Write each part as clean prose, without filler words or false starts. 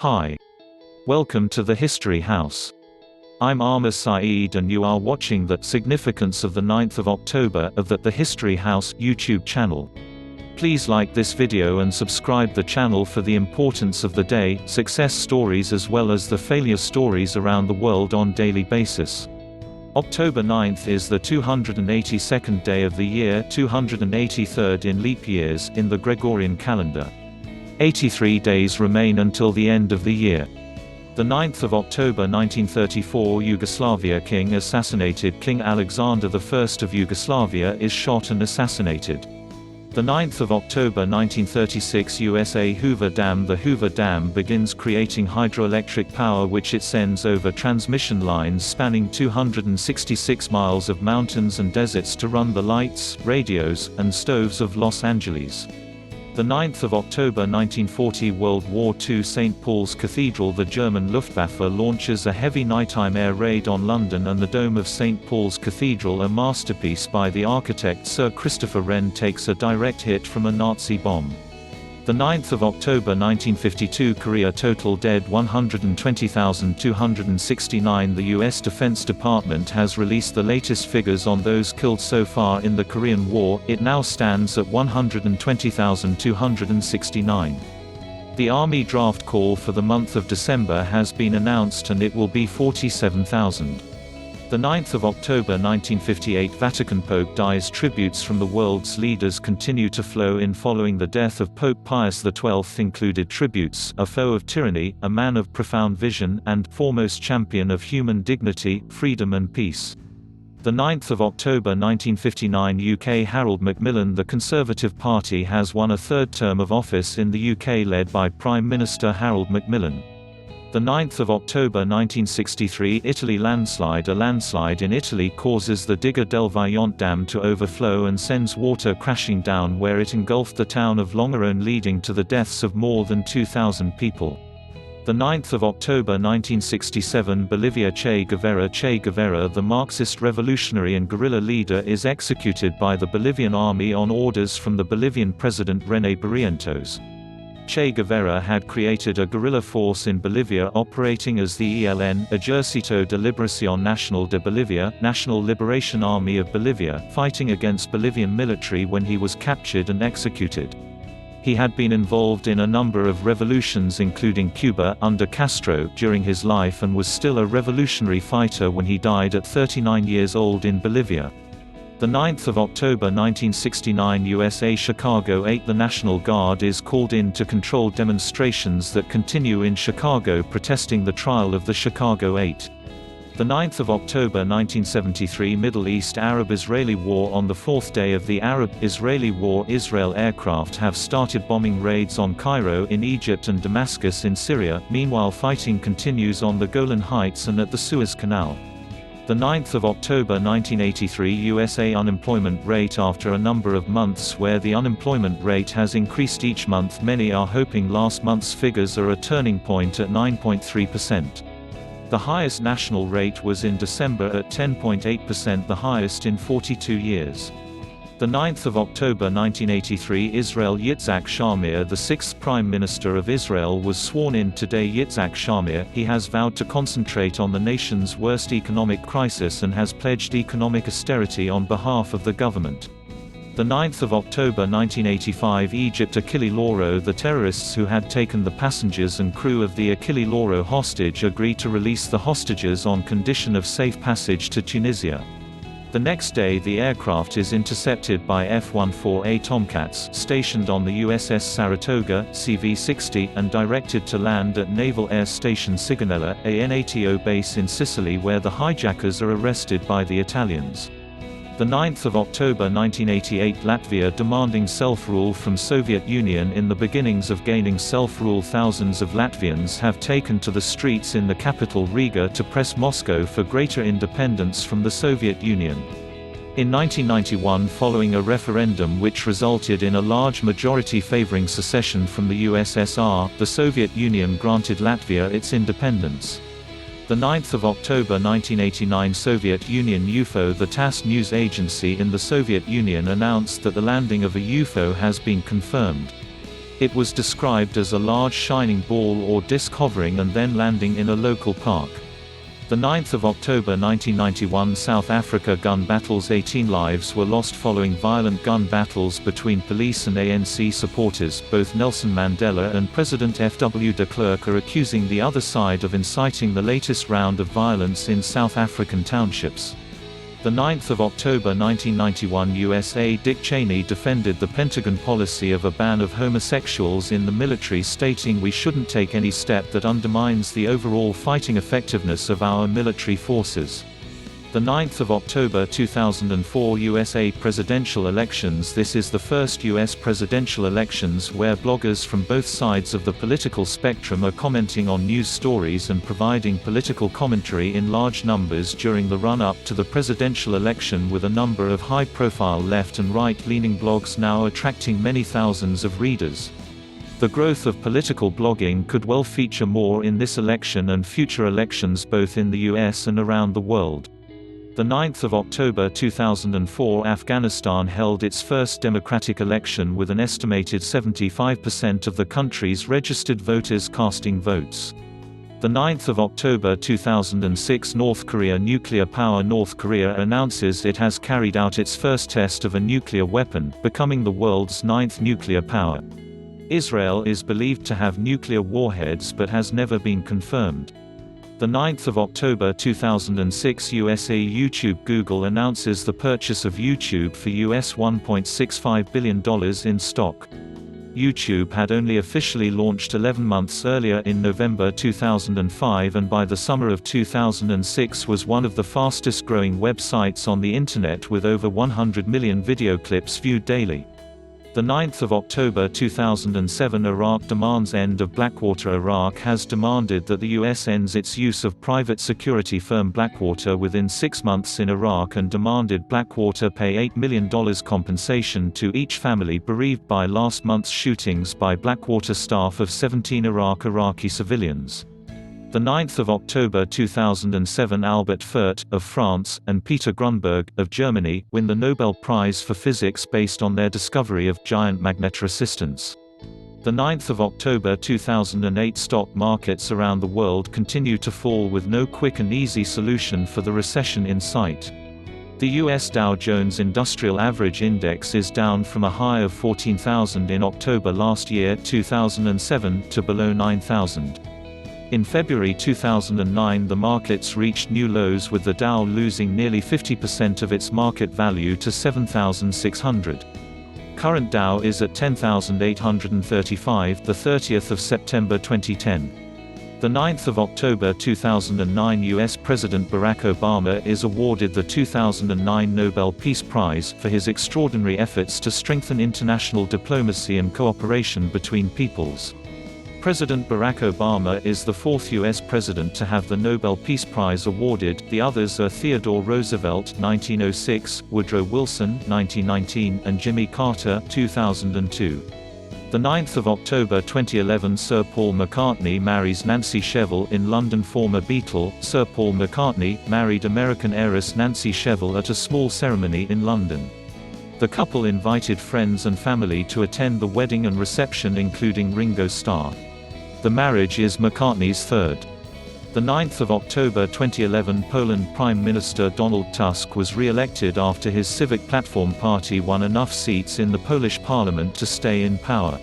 Hi. Welcome to the History House. I'm Amr Saeed and you are watching the Significance of the 9th of October of the History House YouTube channel. Please like this video and subscribe the channel for the importance of the day, success stories as well as the failure stories around the world on daily basis. October 9th is the 282nd day of the year, 283rd in leap years in the Gregorian calendar. 83 days remain until the end of the year. The 9th of October 1934, Yugoslavia king assassinated. King Alexander I of Yugoslavia is shot and assassinated. The 9th of October 1936, USA Hoover Dam. The Hoover Dam begins creating hydroelectric power which it sends over transmission lines spanning 266 miles of mountains and deserts to run the lights, radios, and stoves of Los Angeles. The 9th of October 1940, World War II, St. Paul's Cathedral. The German Luftwaffe launches a heavy nighttime air raid on London and the dome of St. Paul's Cathedral, a masterpiece by the architect Sir Christopher Wren, takes a direct hit from a Nazi bomb. The 9th of October 1952, Korea. Total dead 120,269. The U.S. Defense Department has released the latest figures on those killed so far in the Korean War. It now stands at 120,269. The Army draft call for the month of December has been announced and it will be 47,000. The 9th of October 1958, Vatican. Pope dies. Tributes from the world's leaders continue to flow in following the death of Pope Pius XII. Included tributes: a foe of tyranny, a man of profound vision, and foremost champion of human dignity, freedom and peace. The 9th of October 1959, UK. Harold Macmillan. The Conservative Party has won a third term of office in the UK led by Prime Minister Harold Macmillan. The 9th of October 1963, Italy. Landslide. A landslide in Italy causes the Diga del Vajont Dam to overflow and sends water crashing down where it engulfed the town of Longarone, leading to the deaths of more than 2,000 people. The 9th of October 1967, Bolivia. Che Guevara. Che Guevara, the Marxist revolutionary and guerrilla leader, is executed by the Bolivian army on orders from the Bolivian president René Barrientos. Che Guevara had created a guerrilla force in Bolivia operating as the ELN, Ejército de Liberación Nacional de Bolivia, National Liberation Army of Bolivia, fighting against Bolivian military when he was captured and executed. He had been involved in a number of revolutions including Cuba under Castro during his life and was still a revolutionary fighter when he died at 39 years old in Bolivia. The 9th of October 1969, USA. Chicago 8. The National Guard is called in to control demonstrations that continue in Chicago protesting the trial of the Chicago 8. The 9th of October 1973, Middle East. Arab-Israeli War. On the fourth day of the Arab-Israeli War, Israel aircraft have started bombing raids on Cairo in Egypt and Damascus in Syria. Meanwhile, fighting continues on the Golan Heights and at the Suez Canal. The 9th of October 1983, USA. Unemployment rate. After a number of months where the unemployment rate has increased each month, many are hoping last month's figures are a turning point at 9.3%. The highest national rate was in December at 10.8%, the highest in 42 years. The 9th of October 1983, Israel. Yitzhak Shamir, the sixth Prime Minister of Israel, was sworn in today. Yitzhak Shamir, he has vowed to concentrate on the nation's worst economic crisis and has pledged economic austerity on behalf of the government. The 9th of October 1985, Egypt. Achille Lauro. The terrorists who had taken the passengers and crew of the Achille Lauro hostage agreed to release the hostages on condition of safe passage to Tunisia. The next day the aircraft is intercepted by F-14A Tomcats stationed on the USS Saratoga, CV-60, and directed to land at Naval Air Station Sigonella, a NATO base in Sicily, where the hijackers are arrested by the Italians. The 9th of October 1988, Latvia. Demanding self-rule from Soviet Union. In the beginnings of gaining self-rule, thousands of Latvians have taken to the streets in the capital Riga to press Moscow for greater independence from the Soviet Union. In 1991, following a referendum which resulted in a large majority favoring secession from the USSR, the Soviet Union granted Latvia its independence. The 9th of October 1989, Soviet Union Ufo. The TASS news agency in the Soviet Union announced that the landing of a UFO has been confirmed. It was described as a large shining ball or disc hovering and then landing in a local park. The 9th of October 1991 South Africa gun battles. 18 lives were lost following violent gun battles between police and ANC supporters. Both Nelson Mandela and President F.W. de Klerk are accusing the other side of inciting the latest round of violence in South African townships. The 9th of October 1991 USA Dick Cheney defended the Pentagon policy of a ban of homosexuals in the military, stating we shouldn't take any step that undermines the overall fighting effectiveness of our military forces. The 9th of October 2004 USA presidential elections. This is the first U.S. presidential elections where bloggers from both sides of the political spectrum are commenting on news stories and providing political commentary in large numbers during the run-up to the presidential election, with a number of high-profile left and right-leaning blogs now attracting many thousands of readers. The growth of political blogging could well feature more in this election and future elections both in the US and around the world. The 9th of October 2004 Afghanistan held its first democratic election with an estimated 75% of the country's registered voters casting votes. The 9th of October 2006 North Korea nuclear power. North Korea announces it has carried out its first test of a nuclear weapon, becoming the world's 9th nuclear power. Israel is believed to have nuclear warheads but has never been confirmed. The 9th of October 2006 USA YouTube. Google announces the purchase of YouTube for US $1.65 billion in stock. YouTube had only officially launched 11 months earlier in November 2005, and by the summer of 2006 was one of the fastest growing websites on the Internet with over 100 million video clips viewed daily. The 9th of October 2007 Iraq demands end of Blackwater. Iraq has demanded that the U.S. ends its use of private security firm Blackwater within 6 months in Iraq, and demanded Blackwater pay $8 million compensation to each family bereaved by last month's shootings by Blackwater staff of 17 Iraqi civilians. The 9th of October 2007 Albert Fert, of France, and Peter Grunberg, of Germany, win the Nobel Prize for Physics based on their discovery of giant magnetoresistance. The 9th of October 2008 Stock markets around the world continue to fall with no quick and easy solution for the recession in sight. The U.S. Dow Jones Industrial Average Index is down from a high of 14,000 in October last year 2007 to below 9,000. In February 2009 the markets reached new lows, with the Dow losing nearly 50% of its market value to 7,600. Current Dow is at 10,835, the 30th of September 2010. The 9th of October 2009 US President Barack Obama is awarded the 2009 Nobel Peace Prize for his extraordinary efforts to strengthen international diplomacy and cooperation between peoples. President Barack Obama is the fourth U.S. president to have the Nobel Peace Prize awarded. The others are Theodore Roosevelt (1906), Woodrow Wilson (1919), and Jimmy Carter (2002). The 9th of October 2011 Sir Paul McCartney marries Nancy Shevell in London. Former Beatle, Sir Paul McCartney, married American heiress Nancy Shevell at a small ceremony in London. The couple invited friends and family to attend the wedding and reception, including Ringo Starr. The marriage is McCartney's third. The 9th of October 2011 Poland Prime Minister Donald Tusk was re-elected after his Civic Platform party won enough seats in the Polish parliament to stay in power.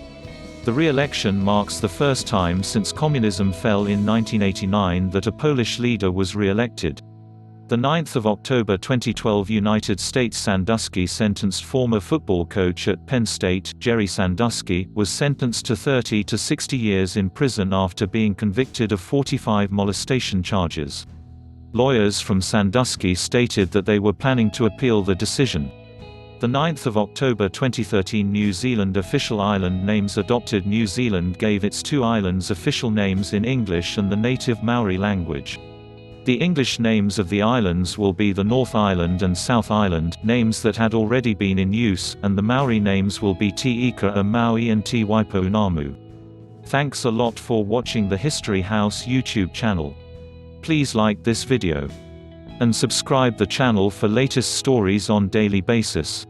The re-election marks the first time since communism fell in 1989 that a Polish leader was re-elected. The 9th of October 2012 United States Sandusky sentenced former football coach at Penn State, Jerry Sandusky, was sentenced to 30 to 60 years in prison after being convicted of 45 molestation charges. Lawyers from Sandusky stated that they were planning to appeal the decision. The 9th of October 2013 New Zealand official island names adopted. New Zealand gave its two islands official names in English and the native Maori language. The English names of the islands will be the North Island and South Island, names that had already been in use, and the Maori names will be Te Ika a Maui and Te Waipo'unamu. Thanks a lot for watching the History House YouTube channel. Please like this video and subscribe the channel for latest stories on daily basis.